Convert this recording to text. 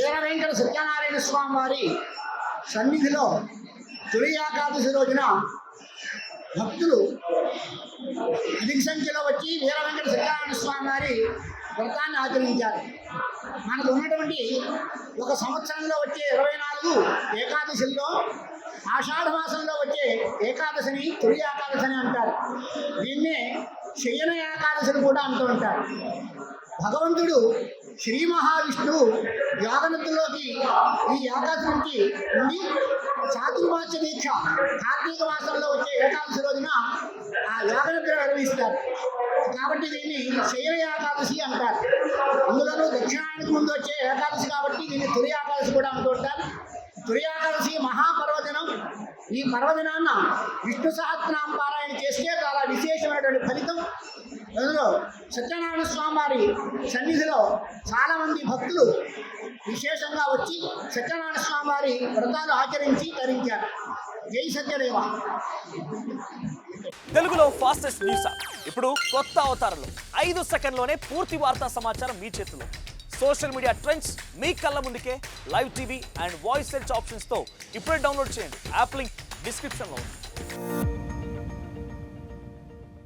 వీర వెంకట సత్యనారాయణ స్వామి వారి సన్నిధిలో తొలి ఏకాదశి రోజున భక్తులు అధిక సంఖ్యలో వచ్చి వీర వెంకట సత్యనారాయణ స్వామి వారి వ్రతాన్ని ఆచరించారు. మనకు ఉన్నటువంటి ఒక సంవత్సరంలో వచ్చే 24 ఏకాదశుల్లో ఆషాఢ మాసంలో వచ్చే ఏకాదశిని తొలి ఏకాదశి అని అంటారు. దీన్నే శయన ఏకాదశిని కూడా అంటూ ఉంటారు. భగవంతుడు శ్రీ మహావిష్ణువు యోగనిద్రలోకి ఈ ఏకాదశి నుంచి ఉండి చాతుర్మాస్య దీక్ష కార్తీక మాసంలో వచ్చే ఏకాదశి రోజున ఆ యోగనిద్ర నిర్వహిస్తారు. కాబట్టి దీన్ని శయన ఏకాదశి అంటారు. అందులోనూ దక్షిణాయనకు ముందు వచ్చే ఏకాదశి కాబట్టి దీన్ని తొలి ఏకాదశి కూడా అంటూ ఉంటారు. తొలి ఏకాదశి మహాపర్వదినం. ఈ పర్వదినాన్న విష్ణు సహస్రనామ పారాయణ చేస్తే చాలా విశేషమైనటువంటి ఫలితం. అందులో సత్యనారాయణ స్వామి వారి సన్నిధిలో చాలామంది భక్తులు విశేషంగా వచ్చి సత్యనారాయణ స్వామి వారి వ్రతాలు ఆచరించి ధరించారు. జై సత్యదేవ. తెలుగులో ఫాస్టెస్ట్ న్యూస్ యాప్ ఇప్పుడు కొత్త అవతారంలో 5 సెకండ్లోనే పూర్తి వార్తా సమాచారం మీ చేతిలో. సోషల్ మీడియా ట్రెండ్స్ మీ కళ్ళ ముందుకే live TV and voice search ఆప్షన్స్తో ఇప్పుడే డౌన్లోడ్ చేయండి. యాప్ లింక్ డిస్క్రిప్షన్లో ఉంది.